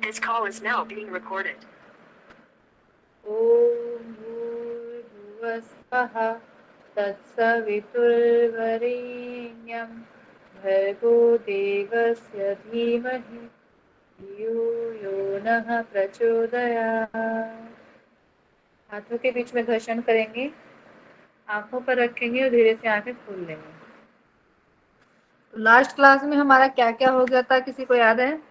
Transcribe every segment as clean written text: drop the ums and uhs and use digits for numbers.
This call is now being recorded. ॐ भूर्भुवस्वः तत्सवितुर्वरेण्यं भर्गो देवस्य धीमहि धियो यो नः प्रचोदयात्। हाथों के बीच में घर्षण करेंगे, आंखों पर रखेंगे और धीरे से आंखें खोल लेंगे। तो लास्ट क्लास में हमारा क्या क्या हो गया था, किसी को याद है?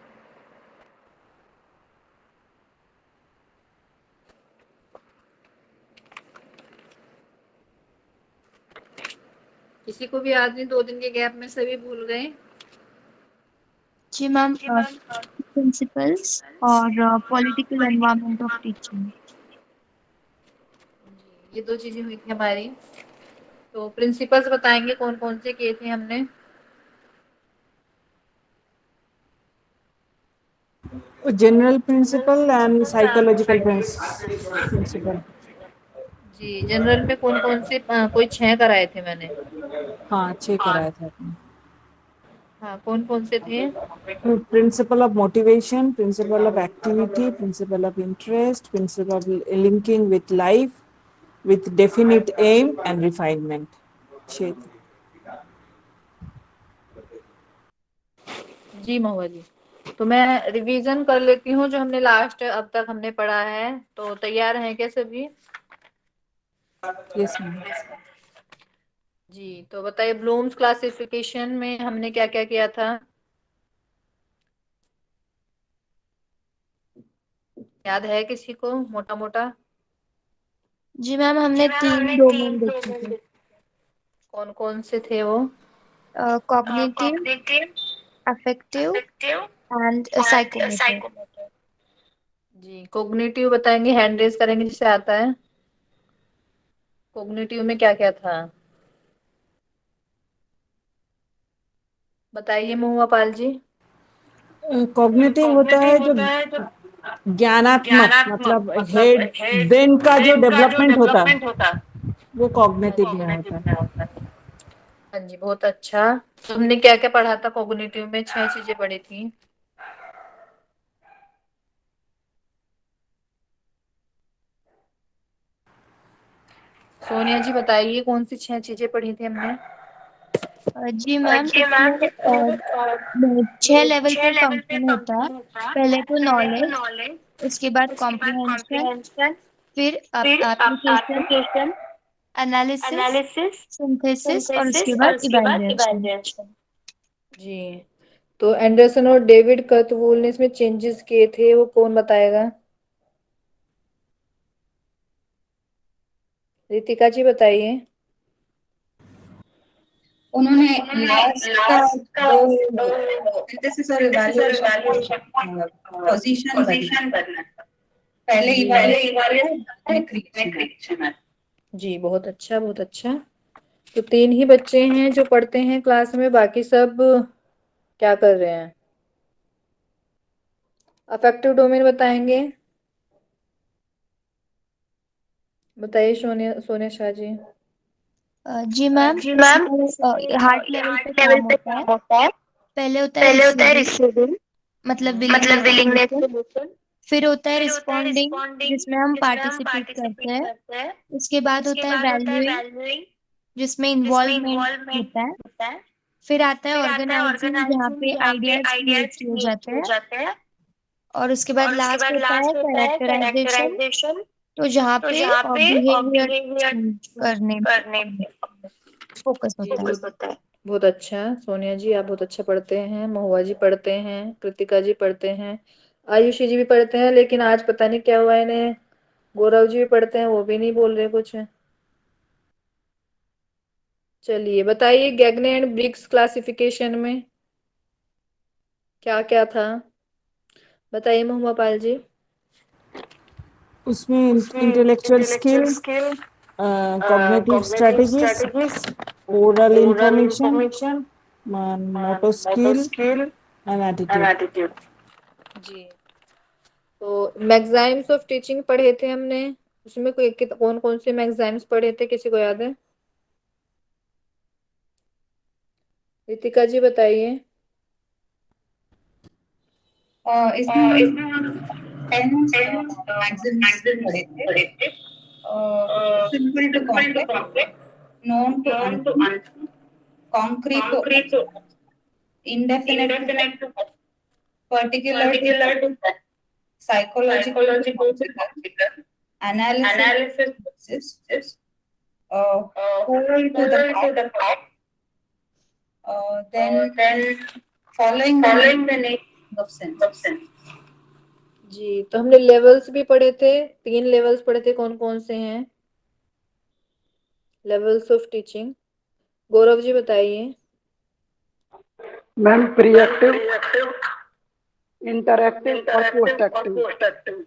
किसी को भी याद नहीं? 2 दिन के गैप में सभी भूल गए। जी मैम, प्रिंसिपल्स और पॉलिटिकल एनवायरनमेंट ऑफ टीचिंग। ये 2 चीजें हुई थी हमारी। तो प्रिंसिपल्स बताएंगे कौन कौन से किए थे हमने। General principle and psychological principle. जी, जनरल में कौन कौन से कोई 6 कराए थे मैंने। हाँ, 6 कराए थे आपने। हाँ, कौन कौन से थे? Principle of motivation, principle of activity, principle of interest, principle of linking with life, with definite aim and refinement. 6। जी महुआ जी। तो मैं रिवीजन कर लेती हूँ जो हमने लास्ट अब तक हमने पढ़ा है। तो तैयार हैं क्या सभी? Yes ma'am. जी, तो बताइए ब्लूम्स क्लासिफिकेशन में हमने क्या क्या किया था? याद है किसी को मोटा मोटा? जी मैम, हमने 3 डोमेन देखे थे। कौन कौन से थे वो? Cognitive, affective and psychomotor. जी, कोग्निटिव बताएंगे, हैंड रेज करेंगे जिसे आता है। कोग्निटिव में क्या क्या था बताइए महुआ पाल जी। कॉग्निटिव होता है जो ज्ञानात्मक, मतलब हेड ब्रेन का जो डेवलपमेंट होता है, वो कॉग्निटिव में होता है। हाँ जी, बहुत अच्छा। तो हमने क्या क्या पढ़ा था कोग्निटिव में? 6 चीजें पढ़ी थी। सोनिया जी बताइए कौन सी 6 चीजें पढ़ी थी हमने? जी मैम, इसमें 6 लेवल पे फंक्शन होता है। पहले तो नॉलेज, उसके बाद कॉम्प्रिहेंशन, फिर एप्लीकेशन, एनालिसिस, सिंथेसिस और उसके बाद इवैल्यूएशन। जी, तो एंडरसन और डेविड कर्तवूल ने इसमें चेंजेस किए थे, वो कौन बताएगा? रितिका जी बताइए। उन्होंने लास्ट का जो सिंथेसिस और इवैल्यूएशन का पोजीशन बदला। पहले इवैल्यूएशन है, क्रिएशन है। जी, बहुत अच्छा बहुत अच्छा। तो 3 ही बच्चे हैं जो पढ़ते हैं क्लास में, बाकी सब क्या कर रहे हैं? अफेक्टिव डोमेन बताएंगे। बताइए सोनिया सोनिया शाह जी। जी मैम, इसमें हार्ट लेवल पे काम होता है। पहले होता है रिसीविंग, मतलब विलिंगनेस टू लिसन। फिर होता है रिस्पॉन्डिंग, जिसमें हम पार्टिसिपेट करते हैं। उसके बाद होता है वैल्यूइंग, जिसमें इन्वॉल्वमेंट होता है। फिर आता है ऑर्गेनाइजिंग, जहाँ पे आइडियाज क्रिएट किए जाते हैं। और उसके बाद लास्ट होता है कैरेक्टराइजेशन, तो जहाँ पे बिहेवियर चेंज करने में फोकस जी, होता है। बहुत अच्छा। सोनिया जी आप बहुत अच्छा पढ़ते हैं, महुआ जी पढ़ते हैं, कृतिका जी पढ़ते हैं, आयुषी जी भी पढ़ते हैं, लेकिन आज पता नहीं क्या हुआ इन्हें। गौरव जी भी पढ़ते हैं, वो भी नहीं बोल रहे कुछ। चलिए बताइए गैग्ने एंड ब्रिग्स क्लासिफिकेशन में क्या क्या था? बताइए महुआ पाल जी। उसमें intellectual skill, cognitive strategies, oral information, motor skill and attitude. जी, तो मैगजाइम्स ऑफ टीचिंग पढ़े थे हमने। उसमें कोई कौन कौन से मैगजाइम्स पढ़े थे, किसी को याद है? रितिका जी बताइए। इसमें हम इसमें हम 10 10 मैगजीन्स पढ़े थे। पढ़े थे। Simple to simple to complex, complex, known to known to unknown, unknown, concrete to concrete to indefinite to indefinite to particular to particular to psychological to psychological to logical, logical, analysis analysis is is whole to the whole to fact, the fact, then then following the following the nature nature of of senses. sense। जी, तो हमने levels भी पढ़े थे, 3 levels पढ़े थे, कौन कौन से हैं? Levels of teaching, Gaurav ji बताइए। मैम प्री एक्टिव, प्रीएक्टिव, इंटरएक्टिव और पोस्ट इंटरएक्टिव और active. Post active.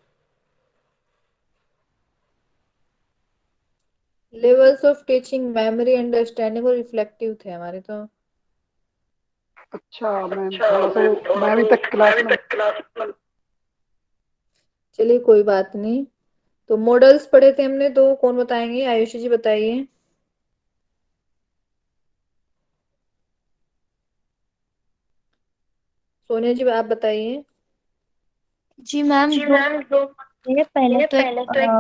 Levels of teaching memory, understanding और रिफ्लेक्टिव थे हमारे तो। अच्छा मैम, थोड़ा सा वो मैं अभी तक क्लास में। चलिए कोई बात नहीं। तो मॉडल्स पढ़े थे हमने दो, कौन बताएंगे? आयुषी जी बताइए। सोनिया जी आप बताइए। जी मैम, जी दो मैम, दो ये पहले तो एक पहले तो एक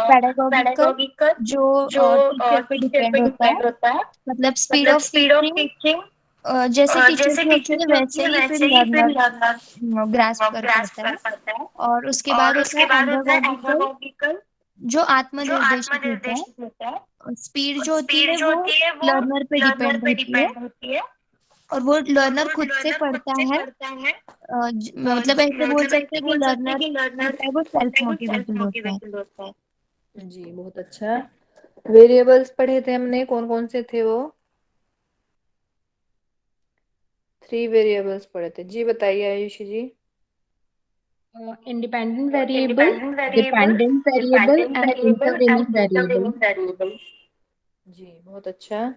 पेडागोगिकल, पेडागोगिकल, जो जो टीचर पे टीचर डिपेंड पे होता है। डिपेंड होता है, मतलब स्पीड मतलब of speed of teaching teaching जैसे टीचर जैसे की होती टीचर है की होती वैसे है ही फिर वैसे ही फिर लर्नर लर्नर ग्रास्प कर ग्रास्प पाता है। कर पाता है। और उसके बाद और होता उसके है बाद होता है एंड्रोगोगिकल, एंड्रोगोगिकल, जो जो आत्मनिर्देशित होता है। आत्मनिर्देशित होता है। और स्पीड और जो होती स्पीड है जो वो होती है वो लर्नर पे लर्नर डिपेंड पे होती है। डिपेंड होती है। और वो और लर्नर वो खुद से लर्नर खुद पढ़ता से है। पढ़ता है। मतलब ऐसे बोल मतलब सकते ऐसे हैं कि बोल सकते हैं लर्नर कि लर्नर होता है वो सेल्फ वो सेल्फ मोटिवेटेड होता है। मोटिवेटेड होता है। जी बहुत अच्छा। वेरिएबल्स पढ़े थे हमने, कौन कौन से थे वो? 3 वेरिएबल्स पढ़े थे। जी बताइए Ayushi ji. Independent variable, independent variable, dependent variable, dependent and variable intervening and variable. Intervening variable. जी बहुत अच्छा।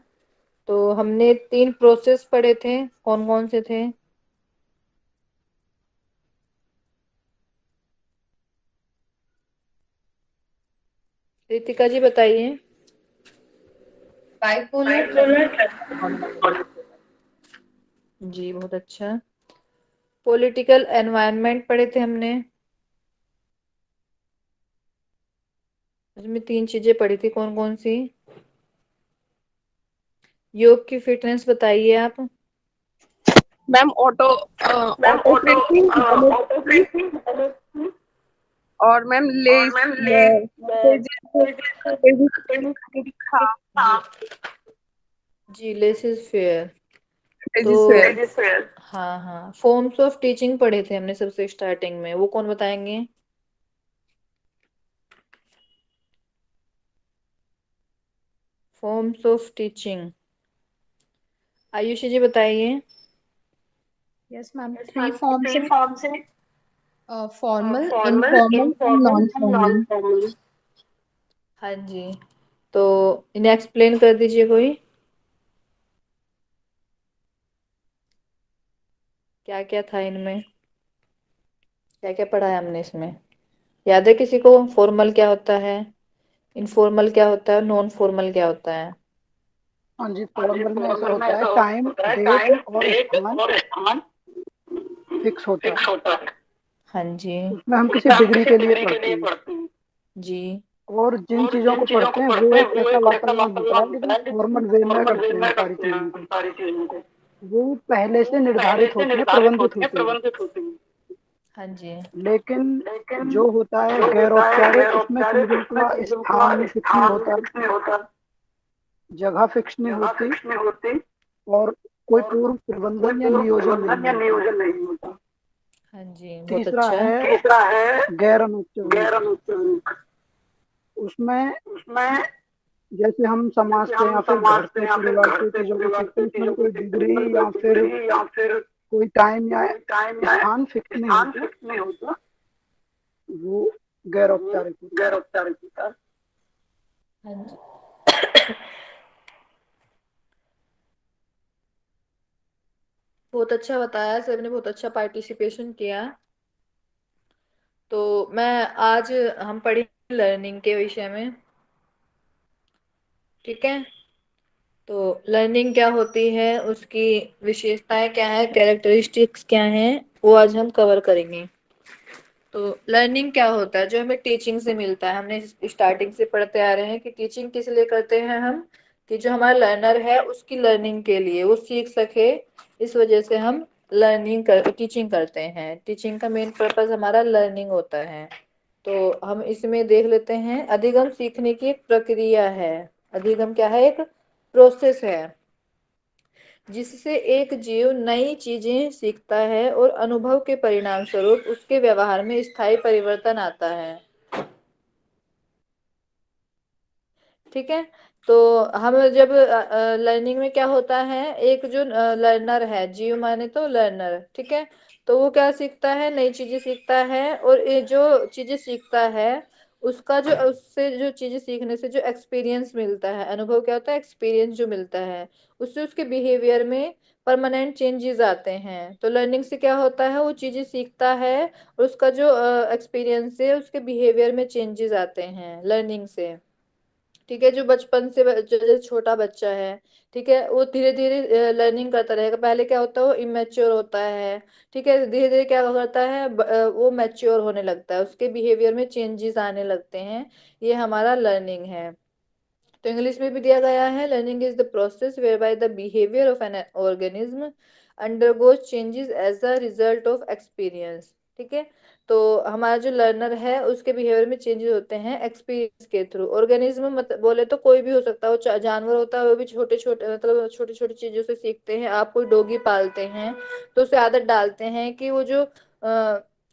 तो हमने 3 प्रोसेस पढ़े थे, कौन कौन से थे? रितिका जी बताइए। Bipolar, बाइपोलर, जी बहुत अच्छा। पॉलिटिकल एनवायरनमेंट पढ़े थे हमने, उसमें 3 चीजें पढ़ी थी, कौन कौन सी? योग की फिटनेस बताइए आप। Ma'am auto ma'am auto auto printing, auto printing और मैम और लेस मैम था जी लेसिस फेयर। तो रजिस्टर। हाँ हाँ, फॉर्म्स ऑफ टीचिंग पढ़े थे हमने सबसे स्टार्टिंग में, वो कौन बताएंगे? फॉर्म्स ऑफ टीचिंग, आयुषी जी बताइए। यस मैम, थ्री फॉर्म्स है, फॉर्म्स है, formal, formal, informal and informal non and non formal. Formal. हाँ जी, तो इन्हें एक्सप्लेन कर दीजिए कोई। क्या क्या था इनमें, क्या क्या पढ़ा है हमने इसमें? याद है किसी को? फॉर्मल क्या होता है, इनफॉर्मल क्या होता है, नॉन फॉर्मल क्या होता है? हाँ जी, हाँ जी, फॉर्मल में ऐसा फॉर्मल में होता है ऐसा टाइम, होता है डेट टाइम, और डेट स्थान और स्थान फिक्स होता फिक्स है। होता है। हाँ जी, उसमें हम किसी उसमें हम डिग्री किसी के लिए डिग्री के पढ़ते लिए हैं। पढ़ते हैं। जी, और जिन और चीजों जिन को चीजों को पढ़ते हैं वो पढ़ते हैं एक वो ऐसा एक ऐसा वार्तालाप होता वातावरण है होता लेकिन है, लेकिन फॉर्मल वे में फॉर्मल वे करते हैं में सारी करते चीजों हैं को। सारी चीजों को। वो पहले से वो पहले निर्धारित से होते हैं, निर्धारित प्रबंधित होते हैं, होते हैं। प्रबंधित होते हैं। हाँ जी, लेकिन लेकिन जो होता है जो गैर होता है औपचारिक, गैर उसमें औपचारिक, चीजों उसमें का चीजों का स्थान फिक्स नहीं स्थान होता, फिक्स नहीं होता, जगह फिक्स नहीं जगह होती, फिक्स नहीं होती, और कोई और पूर्व कोई प्रबंधन या पूर्व नियोजन प्रबंधन नहीं या होता। नियोजन नहीं होता। हाँ जी बहुत तीसरा अच्छा। है तीसरा है गैर गैर अनौपचारिक। अनौपचारिक। उसमें उसमें जैसे हम समाज जैसे से हम या फिर समाज घर से से या फिर परिवार घर से से चीजों को परिवार सीखते से हैं, उसमें चीजों को कोई सीखते हैं, डिग्री उसमें कोई या फिर डिग्री या फिर कोई टाइम या कोई टाइम या स्थान फिक्स नहीं स्थान होता, फिक्स नहीं होता, वो गैर वो औपचारिक होता गैर है। औपचारिक होता है। हाँ जी, बहुत अच्छा बताया, सबने बहुत अच्छा पार्टिसिपेशन किया। तो मैं आज हम पढ़ेंगे लर्निंग के विषय में, ठीक है? तो लर्निंग क्या होती है, उसकी विशेषताएं क्या है, कैरेक्टरिस्टिक्स क्या हैं, वो आज हम कवर करेंगे। तो लर्निंग क्या होता है, जो हमें टीचिंग से मिलता है। हमने स्टार्टिंग से पढ़ते आ रहे हैं कि टीचिंग किस लिए करते हैं हम, कि जो हमारा लर्नर है उसकी लर्निंग के लिए, वो सीख सके, इस वजह से हम टीचिंग करते हैं। टीचिंग का मेन पर्पस हमारा लर्निंग होता है। तो हम इसमें देख लेते हैं, अधिगम सीखने की एक प्रक्रिया है। अधिगम क्या है, एक प्रोसेस है जिससे एक जीव नई चीजें सीखता है और अनुभव के परिणाम स्वरूप उसके व्यवहार में स्थायी परिवर्तन आता है। ठीक है। तो हम जब लर्निंग में क्या होता है, एक जो लर्नर है, जीव माने तो लर्नर, ठीक है, तो वो क्या सीखता है, नई चीजें सीखता है, और ये जो चीजें सीखता है उसका जो, उससे जो चीजें सीखने से जो एक्सपीरियंस मिलता है, अनुभव क्या होता है, एक्सपीरियंस जो मिलता है, उससे उसके बिहेवियर में परमानेंट चेंजेस आते हैं। तो लर्निंग से क्या होता है, वो चीजें सीखता है और उसका जो एक्सपीरियंस है, उसके बिहेवियर में चेंजेस आते हैं लर्निंग से। ठीक है, जो बचपन से जो छोटा बच्चा है, ठीक है, वो धीरे धीरे लर्निंग करता रहेगा। पहले क्या होता है, वो इमेच्योर होता है, ठीक है, धीरे धीरे क्या करता है, वो मैच्योर होने लगता है, उसके बिहेवियर में चेंजेस आने लगते हैं। ये हमारा लर्निंग है। तो इंग्लिश में भी दिया गया है, learning is the process whereby the behaviour of an organism undergoes changes as a result of experience. ठीक है। तो हमारा जो लर्नर है उसके बिहेवियर में चेंजेस होते हैं एक्सपीरियंस के थ्रू। ऑर्गेनिज्म मतलब बोले तो कोई भी हो सकता है, वो जानवर होता है, वो भी छोटे छोटे मतलब छोटी छोटी चीजों से सीखते हैं। आप कोई डॉगी पालते हैं तो उसे आदत डालते हैं कि वो जो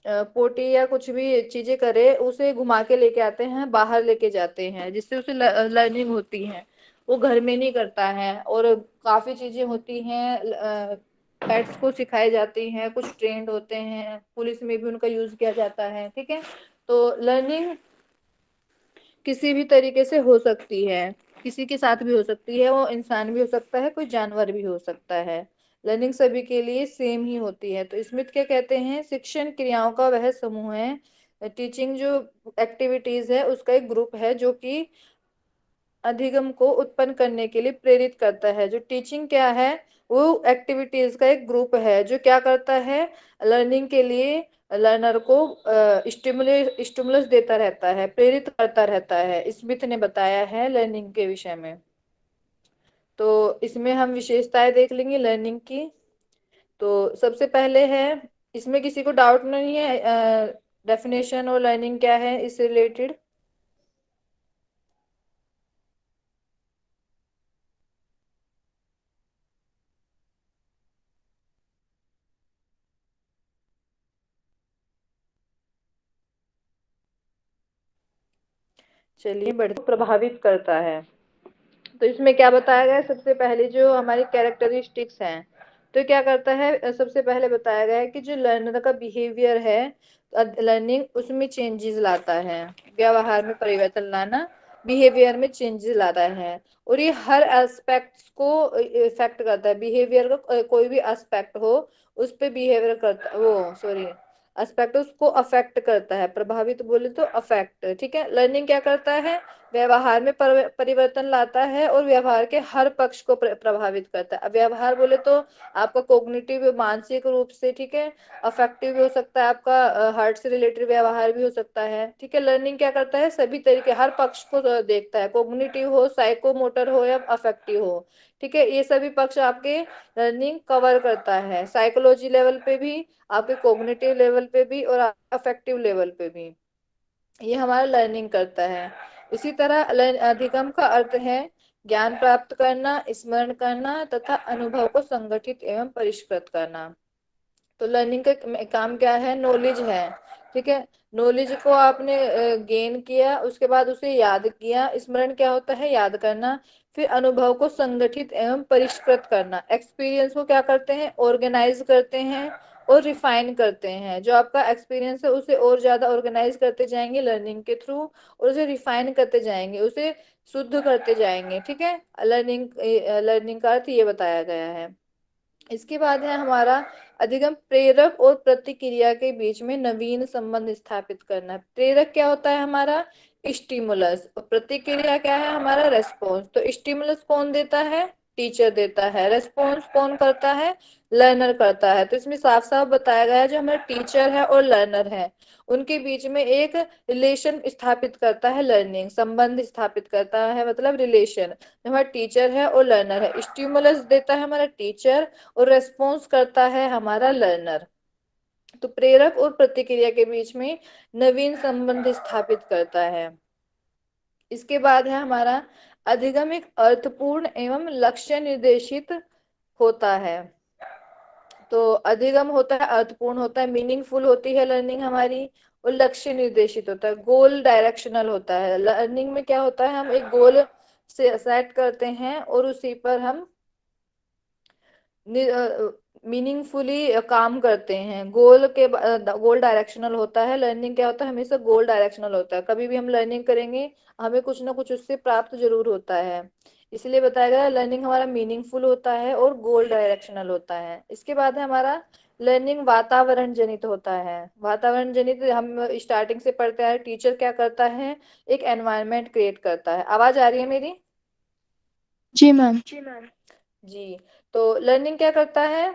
पोटी या कुछ भी चीजें करे, उसे घुमा के लेके आते हैं, बाहर लेके जाते हैं, जिससे उसे लर्निंग होती है। वो घर में नहीं करता है। और काफी चीजें होती हैं, पेट्स को सिखाई जाती हैं, कुछ ट्रेंड होते हैं, पुलिस में भी उनका यूज किया जाता है। ठीक है। तो लर्निंग किसी भी तरीके से हो सकती है, किसी के साथ भी हो सकती है, वो इंसान भी हो सकता है, कोई जानवर भी हो सकता है। लर्निंग सभी के लिए सेम ही होती है। तो स्मिथ क्या कहते हैं, शिक्षण क्रियाओं का वह समूह है, टीचिंग जो एक्टिविटीज है उसका एक ग्रुप है जो कि अधिगम को उत्पन्न करने के लिए प्रेरित करता है। जो टीचिंग क्या है, वो एक्टिविटीज का एक ग्रुप है जो क्या करता है, लर्निंग के लिए लर्नर को स्टिमुलस देता रहता है, प्रेरित करता रहता है। स्मिथ ने बताया है लर्निंग के विषय में। तो इसमें हम विशेषताएं देख लेंगे लर्निंग की। तो सबसे पहले है, इसमें किसी को डाउट नहीं है, डेफिनेशन और लर्निंग क्या है इससे रिलेटेड। चलिए, बढ़ते प्रभावित करता है। तो इसमें क्या बताया गया है, सबसे पहले जो हमारी कैरेक्टरिस्टिक्स हैं, तो क्या करता है, सबसे पहले बताया गया है कि जो लर्नर का बिहेवियर है, लर्निंग उसमें चेंजेस लाता है, व्यवहार में परिवर्तन लाना, बिहेवियर में चेंजेस लाता है। और ये हर एस्पेक्ट को इफेक्ट करता है। बिहेवियर का कोई भी एस्पेक्ट हो, उस पे बिहेवियर करता, वो सॉरी, एस्पेक्ट उसको अफेक्ट करता है। प्रभावित बोले तो अफेक्ट। ठीक है। लर्निंग क्या करता है, व्यवहार में परिवर्तन लाता है और व्यवहार के हर पक्ष को प्रभावित करता है। अब व्यवहार बोले तो आपका कोग्निटिव, मानसिक रूप से, ठीक है, अफेक्टिव भी हो सकता है, आपका हार्ट से रिलेटेड व्यवहार भी हो सकता है। ठीक है। लर्निंग क्या करता है, सभी तरीके, हर पक्ष को देखता है, कोग्निटिव हो, साइकोमोटर हो या अफेक्टिव हो। ठीक है। ये सभी पक्ष आपके लर्निंग कवर करता है, साइकोलॉजी लेवल पे भी, आपके कोग्निटिव लेवल पे भी और अफेक्टिव लेवल पे भी। ये हमारा लर्निंग करता है। इसी तरह अधिगम का अर्थ है ज्ञान प्राप्त करना, स्मरण करना तथा अनुभव को संगठित एवं परिष्कृत करना। तो लर्निंग का काम क्या है, नॉलेज है। ठीक है। नॉलेज को आपने गेन किया, उसके बाद उसे याद किया। स्मरण क्या होता है, याद करना। फिर अनुभव को संगठित एवं परिष्कृत करना, एक्सपीरियंस को क्या करते हैं, ऑर्गेनाइज करते हैं और रिफाइन करते हैं। जो आपका एक्सपीरियंस है उसे और ज्यादा ऑर्गेनाइज करते जाएंगे लर्निंग के थ्रू, और उसे रिफाइन करते जाएंगे, उसे शुद्ध करते जाएंगे। ठीक है। लर्निंग का अर्थ ये बताया गया है। इसके बाद है हमारा अधिगम, प्रेरक और प्रतिक्रिया के बीच में नवीन संबंध स्थापित करना। प्रेरक क्या होता है हमारा, स्टिमुलस, और प्रतिक्रिया क्या है हमारा, रेस्पॉन्स। तो स्टिमुलस कौन देता है, टीचर देता है, रेस्पॉन्स कौन करता है, लर्नर करता है। तो इसमें साफ साफ बताया गया है जो हमारा टीचर है और लर्नर है उनके बीच में एक रिलेशन स्थापित करता है लर्निंग, संबंध स्थापित करता है, मतलब रिलेशन। हमारा टीचर है और लर्नर है, स्टिमुलस देता है हमारा टीचर और रेस्पॉन्स करता है हमारा लर्नर। तो प्रेरक और प्रतिक्रिया के बीच में नवीन संबंध स्थापित करता है। इसके बाद है हमारा अधिगम एक अर्थपूर्ण एवं लक्ष्य निर्देशित होता है। तो अधिगम होता है, अर्थपूर्ण होता है, मीनिंगफुल होती है लर्निंग हमारी, और लक्ष्य निर्देशित होता है, गोल डायरेक्शनल होता है। लर्निंग में क्या होता है, हम एक गोल से सेट करते हैं और उसी पर हम मीनिंगफुली काम करते हैं। गोल डायरेक्शनल होता है लर्निंग, क्या होता है हमेशा गोल डायरेक्शनल होता है। कभी भी हम लर्निंग करेंगे हमें कुछ ना कुछ उससे प्राप्त जरूर होता है, इसलिए बताया गया लर्निंग हमारा मीनिंगफुल होता है और गोल डायरेक्शनल होता है। इसके बाद है हमारा लर्निंग वातावरण जनित होता है। वातावरण जनित हम स्टार्टिंग से पढ़ते हैं, टीचर क्या करता है, एक एनवायरनमेंट क्रिएट करता है। आवाज आ रही है मेरी? जी मैम। जी। तो लर्निंग क्या करता है,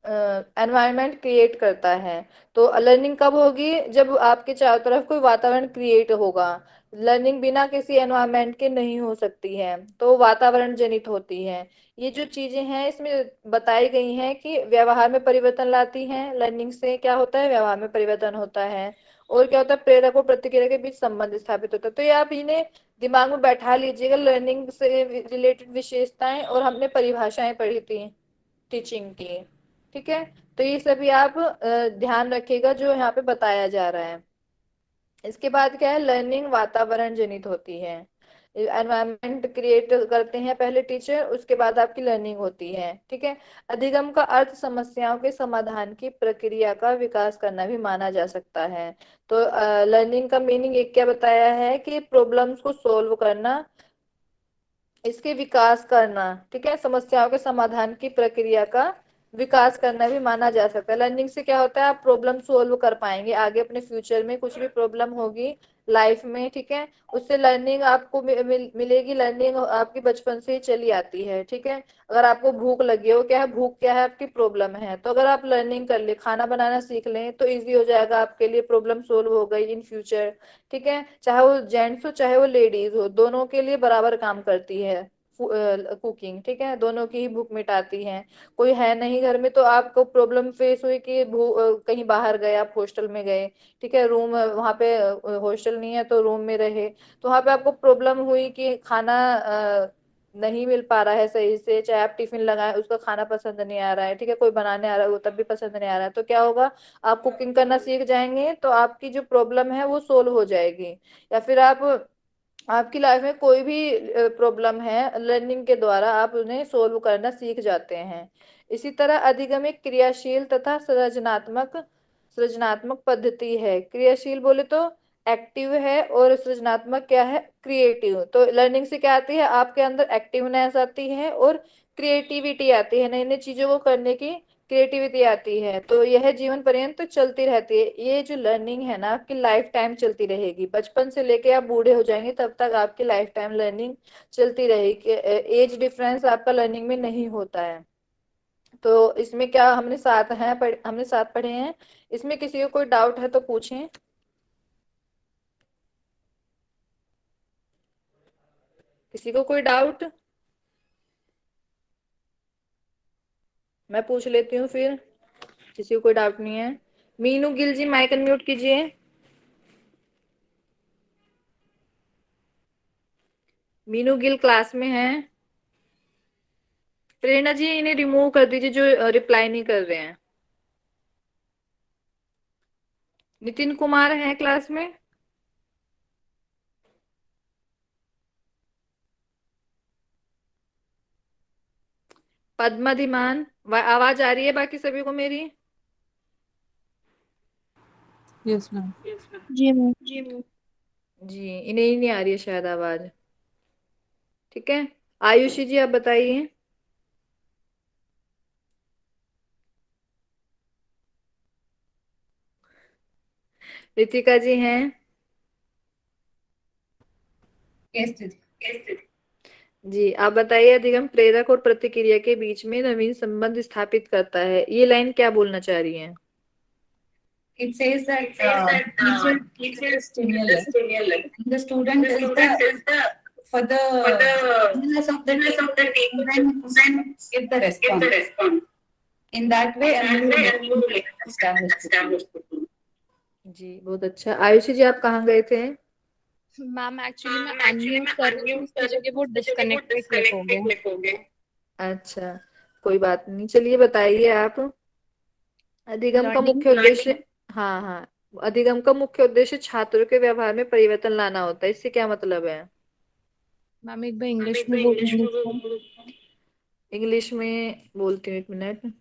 एनवायरनमेंट क्रिएट करता है। तो लर्निंग कब होगी, जब आपके चारों तरफ कोई वातावरण क्रिएट होगा। लर्निंग बिना किसी एनवायरनमेंट के नहीं हो सकती है, तो वातावरण जनित होती है। ये जो चीजें हैं इसमें बताई गई हैं कि व्यवहार में परिवर्तन लाती हैं। लर्निंग से क्या होता है, व्यवहार में परिवर्तन होता है। और क्या होता है, प्रेरक और प्रतिक्रिया के बीच संबंध स्थापित होता है। तो ये आप इन्हें दिमाग में बैठा लीजिएगा, लर्निंग से रिलेटेड विशेषताएं और हमने परिभाषाएं पढ़ी थी टीचिंग की। ठीक है, तो ये सभी आप ध्यान रखिएगा जो यहाँ पे बताया जा रहा है। इसके बाद क्या है, लर्निंग वातावरण जनित होती है। एनवायरनमेंट क्रिएट करते हैं पहले टीचर, उसके बाद आपकी लर्निंग होती है। ठीक है, अधिगम का अर्थ समस्याओं के समाधान की प्रक्रिया का विकास करना भी माना जा सकता है। तो लर्निंग का मीनिंग एक क्या बताया है कि प्रॉब्लम्स को सोल्व करना, इसके विकास करना। ठीक है, समस्याओं के समाधान की प्रक्रिया का विकास करना भी माना जा सकता है। लर्निंग से क्या होता है, आप प्रॉब्लम सोल्व कर पाएंगे आगे अपने फ्यूचर में, कुछ भी प्रॉब्लम होगी लाइफ में। ठीक है, उससे लर्निंग आपको मिलेगी। लर्निंग आपकी बचपन से ही चली आती है। ठीक है, अगर आपको भूख लगी हो, क्या है भूख, क्या है आपकी प्रॉब्लम है, तो अगर आप लर्निंग कर ले, खाना बनाना सीख लें तो इजी हो जाएगा आपके लिए, प्रॉब्लम सोल्व हो गई इन फ्यूचर। ठीक है, चाहे वो जेंट्स हो चाहे वो लेडीज हो, दोनों के लिए बराबर काम करती है कुकिंग। ठीक है, दोनों की ही भूख मिटाती है। कोई है नहीं घर में तो आपको प्रॉब्लम फेस हुई कि कहीं बाहर गए, आप हॉस्टल में गए, ठीक है, रूम वहां पे हॉस्टल नहीं है तो रूम में रहे, तो वहां पे आपको प्रॉब्लम हुई कि खाना नहीं मिल पा रहा है सही से, चाहे आप टिफिन लगाए उसका खाना पसंद नहीं आ रहा है। ठीक है, कोई बनाने आ रहा है वो तब भी पसंद नहीं आ रहा है, तो क्या होगा, आप कुकिंग करना सीख जाएंगे तो आपकी जो प्रॉब्लम है वो सोल्व हो जाएगी। या फिर आप आपकी लाइफ में कोई भी प्रॉब्लम है, लर्निंग के द्वारा आप उन्हें सोल्व करना सीख जाते हैं। इसी तरह अधिगम एक क्रियाशील तथा सृजनात्मक पद्धति है। क्रियाशील बोले तो एक्टिव है, और सृजनात्मक क्या है, क्रिएटिव। तो लर्निंग से क्या आती है, आपके अंदर एक्टिवनेस आती है और क्रिएटिविटी आती है, नई नई चीजों को करने की क्रिएटिविटी आती है। तो यह जीवन पर्यंत चलती रहती है। ये जो लर्निंग है ना आपकी लाइफ टाइम चलती रहेगी, बचपन से लेके आप बूढ़े हो जाएंगे तब तक आपकी लाइफ टाइम लर्निंग चलती रहेगी। एज डिफरेंस आपका लर्निंग में नहीं होता है। तो इसमें क्या हमने साथ पढ़े हैं। इसमें किसी को कोई डाउट है तो पूछें। किसी को कोई डाउट? मैं पूछ लेती हूँ फिर, किसी को कोई डाउट नहीं है। मीनू गिल जी माइक अनम्यूट कीजिए। मीनू गिल क्लास में है। प्रेरणा जी इन्हें रिमूव कर दीजिए जो रिप्लाई नहीं कर रहे हैं। नितिन कुमार है क्लास में? पद्मा धीमान, आवाज आ रही है बाकी सभी को मेरी? Yes, ma'am. जी मैम। जी, इन्हें ही नहीं आ रही है शायद आवाज। ठीक है, आयुषी जी आप बताइए। रितिका जी हैं? Yes, teacher. जी, आप बताइए, अधिगम प्रेरक और प्रतिक्रिया के बीच में नवीन संबंध स्थापित करता है। ये लाइन क्या बोलना चाह रही हैं? It says that teacher is the stimulus, and the student is the for the stimulus of the teacher, and then give the response. In that way, a new relationship is established between. जी, बहुत अच्छा। आयुषी जी, आप कहाँ गए थे? Ma'am actually मैं unmute कर रही थी, उसकी जगह वो डिस्कनेक्ट पे क्लिक हो गया। अच्छा, कोई बात नहीं। चलिए बताइए आप। अधिगम का लर्निंग। मुख्य उद्देश्य। हाँ हाँ। अधिगम का मुख्य उद्देश्य छात्रों के व्यवहार में परिवर्तन लाना होता है। इससे क्या मतलब है? मैम एक बार इंग्लिश में बोलेंगे इसको? इंग्लिश में बोलती हूँ, एक minute.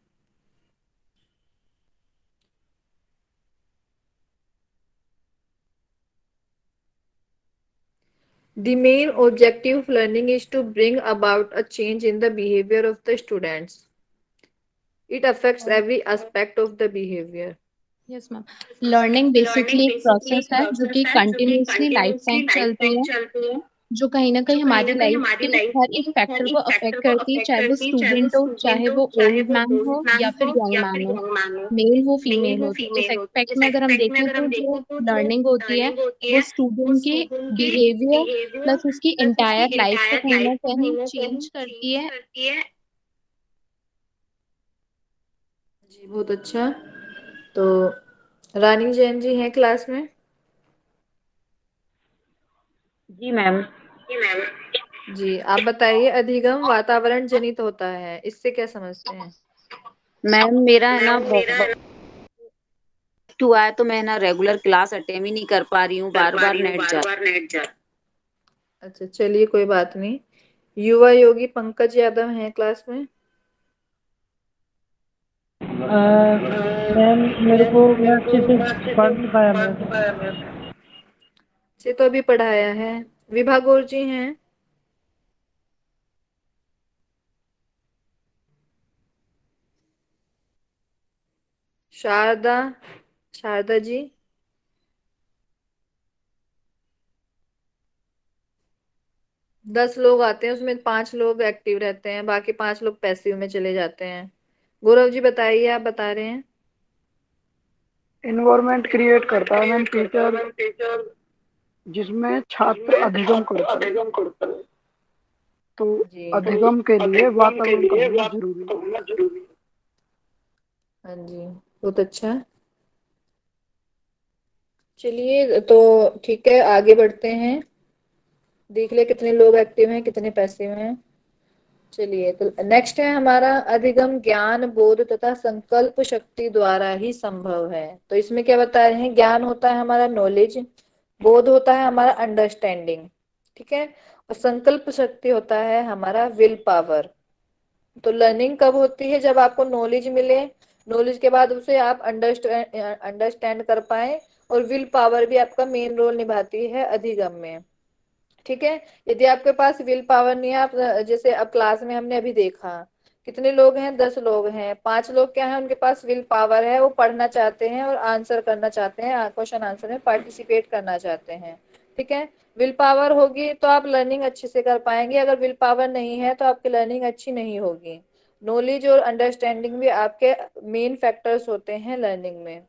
The main objective of learning is to bring about a change in the behavior of the students. It affects every aspect of the behavior. Yes ma'am, learning basically एक process है जो कि continuously life time चलती है, जो कहीं ना कहीं हमारी लाइफ के हर एक फैक्टर को अफेक्ट करती है, चाहे वो स्टूडेंट हो, चाहे वो ओल्ड मैन हो या फिर यंग मैन हो, मेल हो फीमेल हो। तो इस एस्पेक्ट में अगर हम देखें तो जो लर्निंग होती है वो स्टूडेंट के बिहेवियर प्लस उसकी इंटायर लाइफ को कहीं ना कहीं चेंज करती है। जी, बहुत अच्छा। तो रानी जैन जी हैं क्लास में? जी मैम। जी, आप बताइए, अधिगम वातावरण जनित होता है, इससे क्या समझते हैं? मैम मेरा है ना बहुत हुआ है, तो मैं ना रेगुलर क्लास अटेंड ही नहीं कर पा रही हूँ, बार बार नेट जा। अच्छा, चलिए कोई बात नहीं। युवा योगी पंकज यादव हैं क्लास में? मैम मेरे को मैं अच्छे से पढ़ नहीं पाया मैम। से तो अभी पढ़ाया है। विभा गौर जी हैं? शारदा, शारदा जी? 10 लोग आते हैं, उसमें 5 लोग एक्टिव रहते हैं, बाकी 5 लोग पैसिव में चले जाते हैं। गौरव जी बताइए, आप बता रहे हैं। इन्वायरमेंट क्रिएट करता है मैम टीचर, जिसमें छात्र अधिगम करता है। तो जी, अधिगम के लिए वातावरण का होना जरूरी है। हाँ जी, बहुत अच्छा। चलिए तो ठीक है, आगे बढ़ते हैं। देख ले कितने लोग एक्टिव हैं, कितने पैसिव हैं। चलिए, तो नेक्स्ट है हमारा, अधिगम ज्ञान, बोध तथा संकल्प शक्ति द्वारा ही संभव है। तो इसमें क्या बता रहे हैं? ज्ञान होता है हमारा नॉलेज, बोध होता है हमारा अंडरस्टैंडिंग, ठीक है, और संकल्प शक्ति होता है हमारा विल पावर। तो लर्निंग कब होती है? जब आपको नॉलेज मिले, नॉलेज के बाद उसे आप अंडरस्टैंड कर पाए, और विल पावर भी आपका मेन रोल निभाती है अधिगम में, ठीक है। यदि आपके पास विल पावर नहीं है, आप जैसे अब क्लास में हमने अभी देखा, कितने लोग हैं? 10 लोग हैं। 5 लोग क्या है, उनके पास विल पावर है, वो पढ़ना चाहते हैं और आंसर करना चाहते हैं, क्वेश्चन आंसर में पार्टिसिपेट करना चाहते हैं, ठीक है। विल पावर होगी तो आप लर्निंग अच्छे से कर पाएंगे, अगर विल पावर नहीं है तो आपकी लर्निंग अच्छी नहीं होगी। नॉलेज और अंडरस्टैंडिंग भी आपके मेन फैक्टर्स होते हैं लर्निंग में।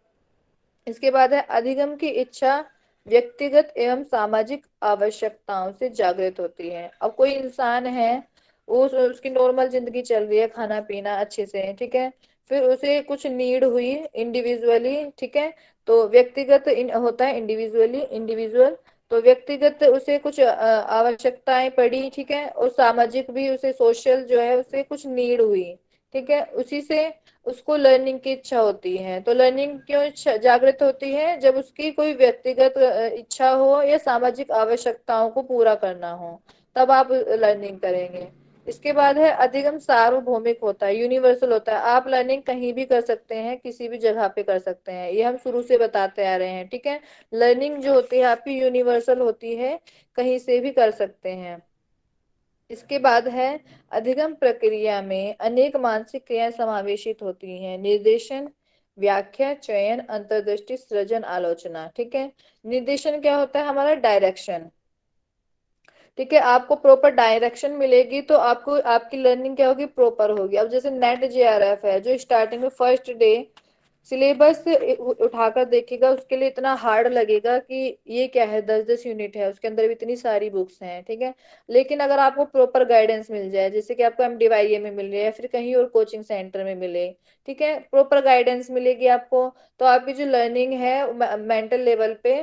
इसके बाद है, अधिगम की इच्छा व्यक्तिगत एवं सामाजिक आवश्यकताओं से जागृत होती है। अब कोई इंसान है, उसकी नॉर्मल जिंदगी चल रही है, खाना पीना अच्छे से, ठीक है, फिर उसे कुछ नीड हुई इंडिविजुअली, ठीक है, तो व्यक्तिगत होता है इंडिविजुअली, इंडिविजुअल, तो व्यक्तिगत उसे कुछ आवश्यकताएं पड़ी, ठीक है, और सामाजिक भी उसे सोशल जो है उसे कुछ नीड हुई, ठीक है, उसी से उसको लर्निंग की इच्छा होती है। तो लर्निंग क्यों जागृत होती है? जब उसकी कोई व्यक्तिगत इच्छा हो या सामाजिक आवश्यकताओं को पूरा करना हो, तब आप लर्निंग करेंगे। इसके बाद है, अधिगम सार्वभौमिक होता है, यूनिवर्सल होता है। आप लर्निंग कहीं भी कर सकते हैं, किसी भी जगह पे कर सकते हैं, ये हम शुरू से बताते आ रहे हैं, ठीक है। लर्निंग जो होती है आपकी यूनिवर्सल होती है, कहीं से भी कर सकते हैं। इसके बाद है, अधिगम प्रक्रिया में अनेक मानसिक क्रियाएं समावेशित होती हैं। निर्देशन, व्याख्या, चयन, अंतर्दृष्टि, सृजन, आलोचना, ठीक है। निर्देशन क्या होता है? हमारा डायरेक्शन, ठीक है, आपको प्रॉपर डायरेक्शन मिलेगी तो आपको आपकी लर्निंग क्या होगी, प्रॉपर होगी। अब जैसे नेट जेआरएफ है जो स्टार्टिंग में फर्स्ट डे सिलेबस उठाकर देखेगा, उसके लिए इतना हार्ड लगेगा कि ये क्या है, 10-10 यूनिट है, उसके अंदर भी इतनी सारी बुक्स हैं, ठीक है। लेकिन अगर आपको प्रॉपर गाइडेंस मिल जाए, जैसे कि आपको एमडीवाईए में मिल रही है या फिर कहीं और कोचिंग सेंटर में मिले, ठीक है, प्रॉपर गाइडेंस मिलेगी आपको, तो आपकी जो लर्निंग है मेंटल लेवल पे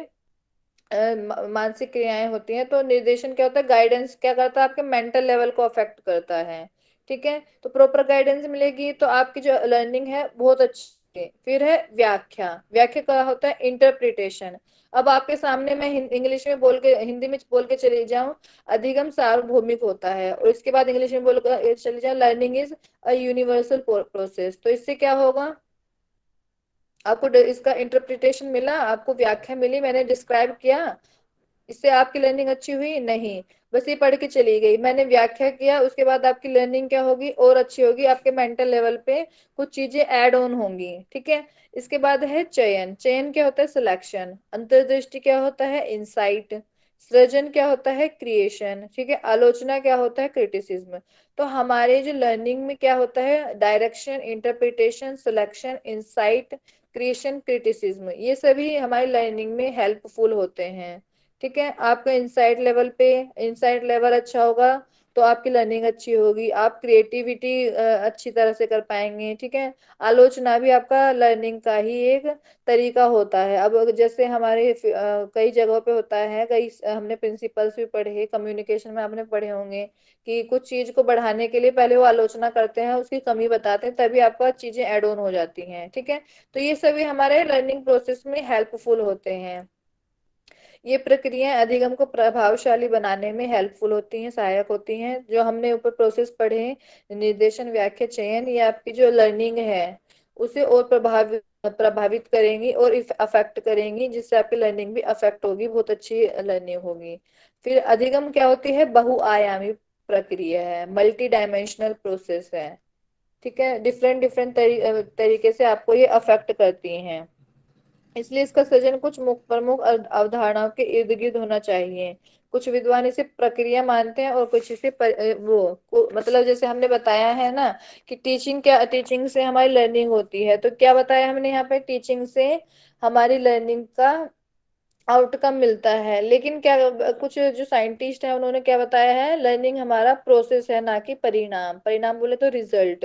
मानसिक क्रियाएं होती हैं, तो निर्देशन क्या होता है, गाइडेंस क्या करता है, आपके मेंटल लेवल को अफेक्ट करता है, ठीक है। तो प्रॉपर गाइडेंस मिलेगी तो आपकी जो लर्निंग है बहुत अच्छी है। फिर है व्याख्या। व्याख्या क्या होता है, इंटरप्रिटेशन। अब आपके सामने मैं इंग्लिश में बोल के, हिंदी में बोल के चली जाऊं, अधिगम सार्वभौमिक होता है, और इसके बाद इंग्लिश में बोल कर चली जाऊं, learning is a universal process, तो इससे क्या होगा, आपको इसका इंटरप्रिटेशन मिला, आपको व्याख्या मिली, मैंने डिस्क्राइब किया, इससे आपकी लर्निंग अच्छी हुई नहीं, बस ये पढ़ के चली गई, मैंने व्याख्या किया, उसके बाद आपकी लर्निंग क्या होगी, और अच्छी होगी, आपके मेंटल लेवल पे कुछ चीजें ऐड ऑन होंगी, ठीक है। इसके बाद है चयन। चयन क्या होता है, सिलेक्शन। अंतर्दृष्टि क्या होता है, इंसाइट। सृजन क्या होता है, क्रिएशन, ठीक है। आलोचना क्या होता है, क्रिटिसिज्म। तो हमारे जो लर्निंग में क्या होता है, direction, interpretation, selection, insight, creation, criticism, ये सभी हमारी लर्निंग में हेल्पफुल होते हैं, ठीक है। आपका इंसाइट लेवल अच्छा होगा तो आपकी लर्निंग अच्छी होगी, आप क्रिएटिविटी अच्छी तरह से कर पाएंगे, ठीक है। आलोचना भी आपका लर्निंग का ही एक तरीका होता है। अब जैसे हमारे कई जगहों पे होता है, कई हमने प्रिंसिपल्स भी पढ़े हैं, कम्युनिकेशन में आपने पढ़े होंगे कि कुछ चीज को बढ़ाने के लिए पहले वो आलोचना करते हैं, उसकी कमी बताते हैं, तभी आपका चीजें एड ऑन हो जाती हैं, ठीक है। तो ये सभी हमारे लर्निंग प्रोसेस में हेल्पफुल होते हैं। ये प्रक्रियाएं अधिगम को प्रभावशाली बनाने में हेल्पफुल होती हैं, सहायक होती हैं। जो हमने ऊपर प्रोसेस पढ़े हैं, निर्देशन, व्याख्या, चयन, ये आपकी जो लर्निंग है उसे और प्रभावित करेंगी और अफेक्ट करेंगी, जिससे आपकी लर्निंग भी अफेक्ट होगी, बहुत अच्छी लर्निंग होगी। फिर अधिगम क्या होती है, बहुआयामी प्रक्रिया है, मल्टी डायमेंशनल प्रोसेस है, ठीक है। डिफरेंट डिफरेंट तरीके से आपको ये अफेक्ट करती हैं, इसलिए इसका सृजन कुछ प्रमुख अवधारणाओं के इर्द गिर्द होना चाहिए। कुछ विद्वान इसे प्रक्रिया मानते हैं और कुछ इसे मतलब जैसे हमने बताया है ना कि टीचिंग से हमारी लर्निंग होती है, तो क्या बताया हमने यहाँ पे, टीचिंग से हमारी लर्निंग का आउटकम मिलता है। लेकिन क्या कुछ जो साइंटिस्ट है उन्होंने क्या बताया है, लर्निंग हमारा प्रोसेस है, ना कि परिणाम। परिणाम बोले तो रिजल्ट,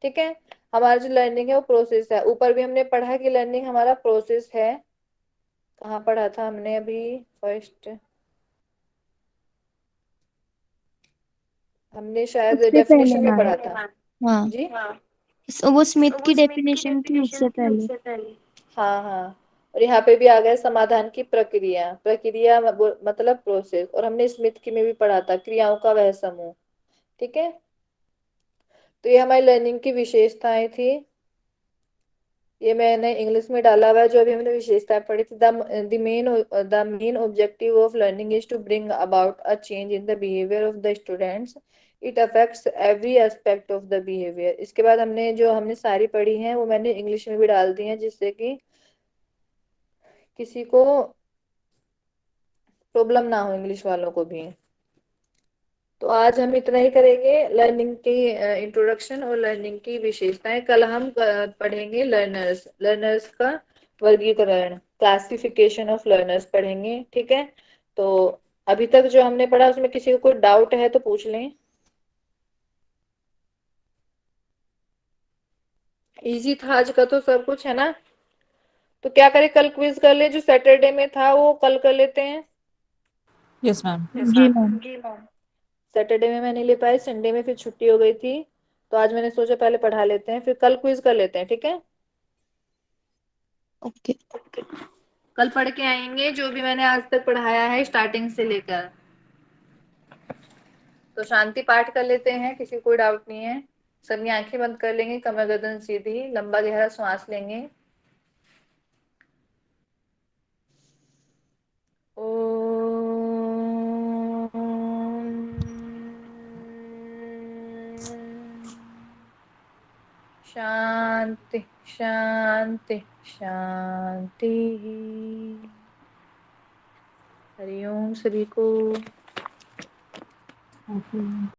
ठीक है। हमारा जो लर्निंग है वो प्रोसेस है। ऊपर भी हमने पढ़ा कि लर्निंग हमारा प्रोसेस है, कहाँ पढ़ा था हमने अभी, फर्स्ट हमने शायद उससे पहले डेफिनेशन में मैम। पढ़ा था। हाँ, जी, वो स्मिथ की डेफिनेशन थी उससे पहले। हाँ हाँ। और यहाँ पे भी आ गया समाधान की प्रक्रिया। प्रक्रिया मतलब प्रोसेस, और हमने स्मिथ की में भी पढ़ा था, क्रियाओं का वह समूह, ठीक है। तो ये हमारी लर्निंग की विशेषताएं थी, ये मैंने इंग्लिश में डाला हुआ है जो अभी हमने विशेषताएं पढ़ी थी। The main objective of learning is to bring about a change in the behaviour of the students. It affects every aspect of the behaviour. इसके बाद हमने सारी पढ़ी हैं वो मैंने इंग्लिश में भी डाल दी हैं, जिससे कि किसी को प्रॉब्लम ना हो, इंग्लिश वालों को भी। तो आज हम इतना ही करेंगे, लर्निंग की इंट्रोडक्शन और लर्निंग की विशेषताएं। कल हम पढ़ेंगे लर्नर्स, लर्नर्स का वर्गीकरण, क्लासिफिकेशन ऑफ लर्नर्स पढ़ेंगे, ठीक है। तो अभी तक जो हमने पढ़ा उसमें किसी को कोई डाउट है तो पूछ लें। इजी था आज का तो सब कुछ, है ना। तो क्या करें, कल क्विज कर ले, जो सैटरडे में था वो कल कर लेते हैं। Yes, ma'am. जी मैम। सैटरडे में मैं नहीं ले पाई, संडे में फिर छुट्टी हो गई थी, तो आज मैंने सोचा पहले पढ़ा लेते हैं, फिर कल क्विज कर लेते हैं, ठीक है। ओके। कल पढ़ के आएंगे जो भी मैंने आज तक पढ़ाया है स्टार्टिंग से लेकर। तो शांति पाठ कर लेते हैं, किसी को कोई डाउट नहीं है। सबकी आंखें बंद कर लेंगे, कमर गर्दन सीधी, लंबा गहरा श्वास लेंगे। शांति शांति शांति। हरिओम सभी को। Okay.